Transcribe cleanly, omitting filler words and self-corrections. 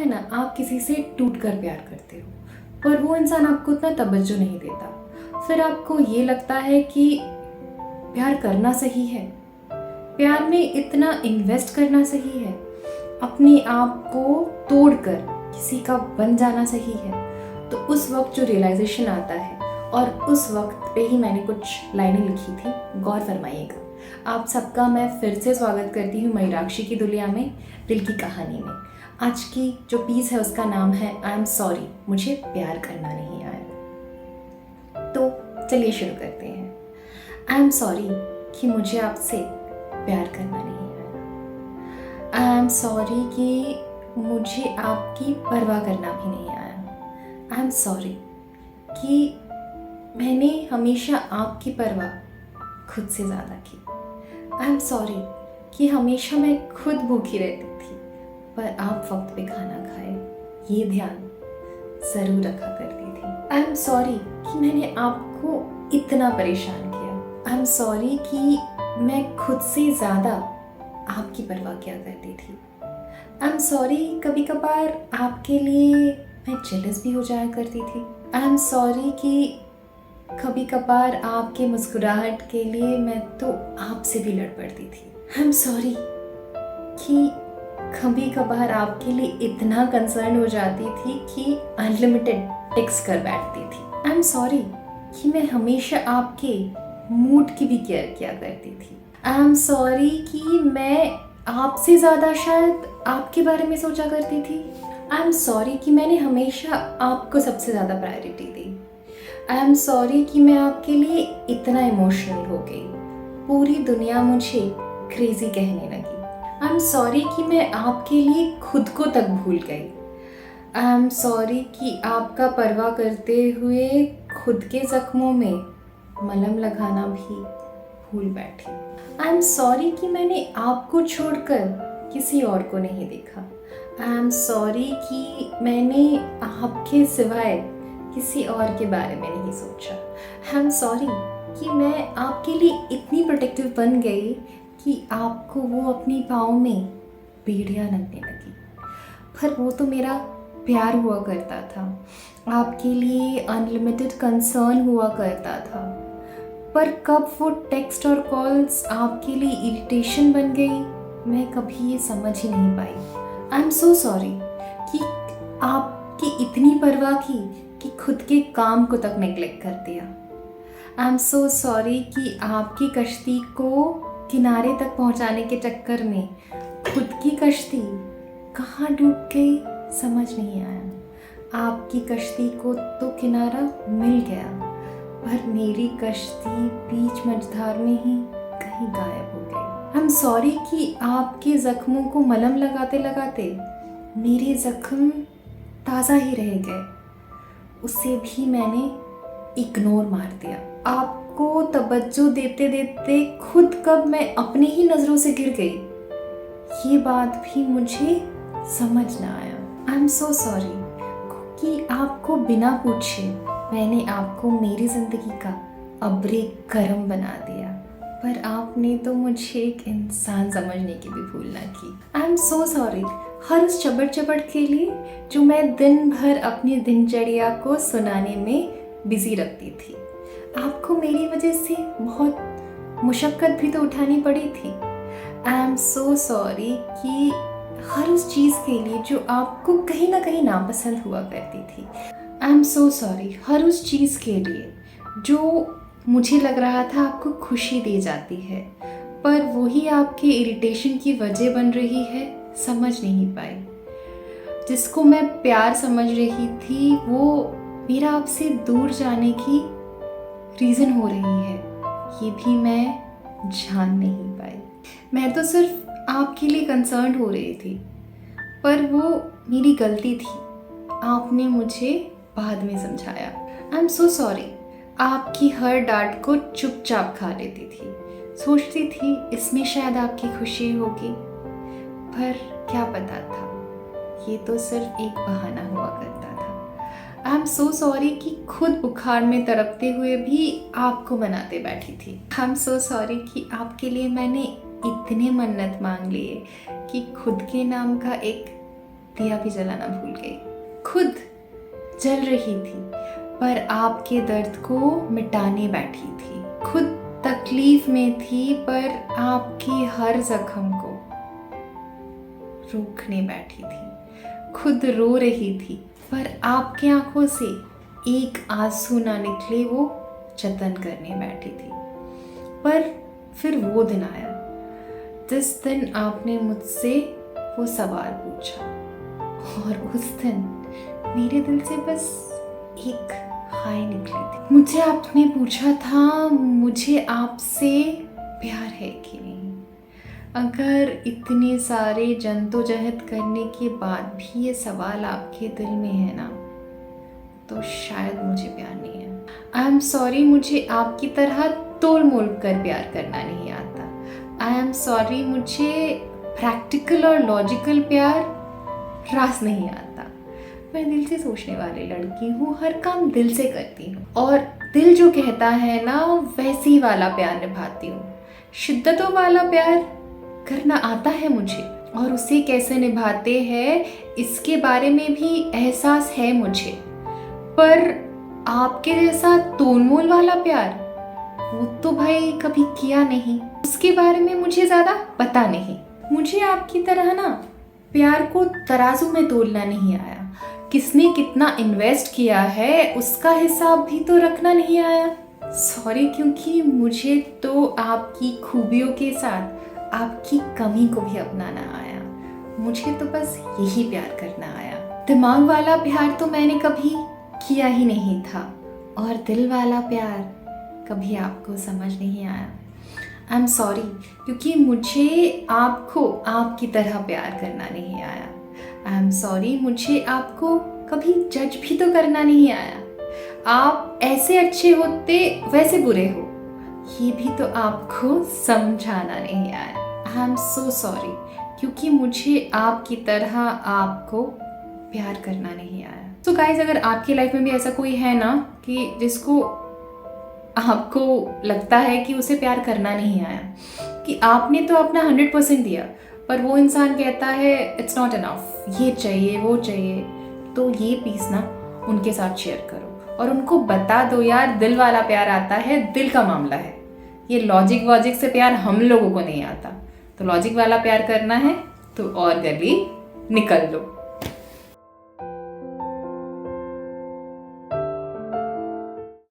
है ना, आप किसी से टूट कर प्यार करते हो पर वो इंसान आपको उतना तवज्जो नहीं देता। फिर आपको ये लगता है कि प्यार करना सही है, प्यार में इतना इन्वेस्ट करना सही है, अपने आप को तोड़कर किसी का बन जाना सही है। तो उस वक्त जो रियलाइजेशन आता है, और उस वक्त पे ही मैंने कुछ लाइनें लिखी थी, गौर फरमाइएगा। आप सबका मैं फिर से स्वागत करती हूँ मयूराक्षी की दुनिया में, दिल की कहानी में। आज की जो पीस है उसका नाम है आई एम सॉरी, मुझे प्यार करना नहीं आया। तो चलिए शुरू करते हैं। आई एम सॉरी कि मुझे आपसे प्यार करना नहीं आया। आई एम सॉरी कि मुझे आपकी परवाह करना भी नहीं आया। आई एम सॉरी कि मैंने हमेशा आपकी परवाह खुद से ज़्यादा की। आई एम सॉरी कि हमेशा मैं खुद भूखी रहती थी पर आप वक्त पे खाना खाए, ये ध्यान ज़रूर रखा करती थी। आई एम सॉरी कि मैंने आपको इतना परेशान किया। आई एम सॉरी कि मैं खुद से ज़्यादा आपकी परवाह किया करती थी। आई एम सॉरी कभी कभार आपके लिए मैं जेलस भी हो जाया करती थी। आई एम सॉरी कि कभी कभार आपके मुस्कुराहट के लिए मैं तो आपसे भी लड़ पड़ती थी। आई एम सॉरी कि कभी कभार आपके लिए इतना कंसर्न हो जाती थी कि अनलिमिटेड टेक्स्ट कर बैठती थी। आई एम सॉरी कि मैं हमेशा आपके मूड की भी केयर किया करती थी। आई एम सॉरी कि मैं आपसे ज़्यादा शायद आपके बारे में सोचा करती थी। आई एम सॉरी कि मैंने हमेशा आपको सबसे ज़्यादा priority the. I am sorry कि मैं आपके लिए इतना इमोशनल हो गई, पूरी दुनिया मुझे क्रेजी कहने लगी। आई एम सॉरी कि मैं आपके लिए खुद को तक भूल गई। आई एम सॉरी कि आपका परवाह करते हुए खुद के जख्मों में मलहम लगाना भी भूल बैठी। आई एम सॉरी कि मैंने आपको छोड़कर किसी और को नहीं देखा। आई एम सॉरी कि मैंने आपके सिवाय किसी और के बारे में नहीं सोचा। आई एम सॉरी कि मैं आपके लिए इतनी प्रोटेक्टिव बन गई कि आपको वो अपनी पाँव में बेड़ियाँ लगने लगी। पर वो तो मेरा प्यार हुआ करता था, आपके लिए अनलिमिटेड कंसर्न हुआ करता था। पर कब वो टेक्स्ट और कॉल्स आपके लिए इरिटेशन बन गई, मैं कभी ये समझ ही नहीं पाई। आई एम सो सॉरी कि आपकी इतनी परवाह की कि खुद के काम को तक नेग्लेक्ट कर दिया। आई एम सो सॉरी कि आपकी कश्ती को किनारे तक पहुंचाने के चक्कर में खुद की कश्ती कहाँ डूब गई समझ नहीं आया। आपकी कश्ती को तो किनारा मिल गया पर मेरी कश्ती बीच मझधार में ही कहीं गायब हो गई। आई एम सॉरी कि आपके जख्मों को मलहम लगाते लगाते मेरे जख्म ताज़ा ही रह गए, उसे भी मैंने इग्नोर मार दिया। आपको तवज्जो देते देते खुद कब मैं अपने ही नज़रों से गिर गई, ये बात भी मुझे समझ ना आया। आई एम सो सॉरी कि आपको बिना पूछे मैंने आपको मेरी ज़िंदगी का अब्रे करम बना दिया, पर आपने तो मुझे एक इंसान समझने की भी भूल ना की। आई एम सो सॉरी हर उस चबड़ चबड़ के लिए जो मैं दिन भर अपनी दिनचर्या को सुनाने में बिजी रखती थी। आपको मेरी वजह से बहुत मुशक्क़त भी तो उठानी पड़ी थी। आई एम सो सॉरी कि हर उस चीज़ के लिए जो आपको कहीं ना कहीं नापसंद हुआ करती थी। आई एम सो सॉरी हर उस चीज़ के लिए जो मुझे लग रहा था आपको खुशी दे जाती है पर वही आपके इरिटेशन की वजह बन रही है, समझ नहीं पाई। जिसको मैं प्यार समझ रही थी वो मेरा आपसे दूर जाने की रीज़न हो रही है, ये भी मैं जान नहीं पाई। मैं तो सिर्फ आपके लिए कंसर्न हो रही थी पर वो मेरी गलती थी, आपने मुझे बाद में समझाया। आई एम सो सॉरी आपकी हर डांट को चुपचाप खा लेती थी, सोचती थी इसमें शायद आपकी खुशी होगी, पर क्या पता था ये तो सिर्फ एक बहाना हुआ करता था। आई एम सो सॉरी कि खुद बुखार में तड़पते हुए भी आपको मनाते बैठी थी। आई एम सो सॉरी कि आपके लिए मैंने इतने मन्नत मांग लिए कि खुद के नाम का एक दिया भी जलाना भूल गई। खुद जल रही थी पर आपके दर्द को मिटाने बैठी थी। खुद तकलीफ में थी पर आपकी हर जख्म को रोकने बैठी थी। खुद रो रही थी पर आपकी आंखों से एक आंसू ना निकले वो जतन करने बैठी थी। पर फिर वो दिन आया जिस दिन आपने मुझसे वो सवाल पूछा और उस दिन मेरे दिल से बस एक हाय निकली थी। मुझे आपने पूछा था मुझे आपसे प्यार है कि नहीं। अगर इतने सारे जद्दोजहद करने के बाद भी ये सवाल आपके दिल में है ना, तो शायद मुझे प्यार नहीं है। आई एम सॉरी, मुझे आपकी तरह तोल मोल कर प्यार करना नहीं आता। आई एम सॉरी, मुझे प्रैक्टिकल और लॉजिकल प्यार रास नहीं आता। मैं दिल से सोचने वाली लड़की हूँ, हर काम दिल से करती हूँ और दिल जो कहता है ना वैसी वाला प्यार निभाती हूँ। शिद्दतों वाला प्यार करना आता है मुझे और उसे कैसे निभाते हैं इसके बारे में भी एहसास है मुझे। पर आपके जैसा तोलमोल वाला प्यार वो तो भाई कभी किया नहीं, उसके बारे में मुझे ज़्यादा पता नहीं। मुझे आपकी तरह ना प्यार को तराजू में तोलना नहीं आया। किसने कितना इन्वेस्ट किया है उसका हिसाब भी तो रखना नहीं आया। सॉरी, क्योंकि मुझे तो आपकी खूबियों के साथ आपकी कमी को भी अपनाना आया। मुझे तो बस यही प्यार करना आया। दिमाग वाला प्यार तो मैंने कभी किया ही नहीं था और दिल वाला प्यार कभी आपको समझ नहीं आया। आई एम सॉरी, क्योंकि मुझे आपको आपकी तरह प्यार करना नहीं आया। आई एम सॉरी, मुझे आपको कभी जज भी तो करना नहीं आया। आप ऐसे अच्छे होते वैसे बुरे हो ये भी तो आपको समझाना नहीं आया। आई एम सो सॉरी, क्योंकि मुझे आपकी तरह आपको प्यार करना नहीं आया। तो गाइज, अगर आपकी लाइफ में भी ऐसा कोई है ना कि जिसको आपको लगता है कि उसे प्यार करना नहीं आया, कि आपने तो अपना 100% दिया पर वो इंसान कहता है इट्स नॉट इनफ, ये चाहिए वो चाहिए, तो ये पीस ना उनके साथ शेयर करो और उनको बता दो यार दिल वाला प्यार आता है, दिल का मामला है। ये लॉजिक वॉजिक से प्यार हम लोगों को नहीं आता। तो लॉजिक वाला प्यार करना है तो और गली निकल लो।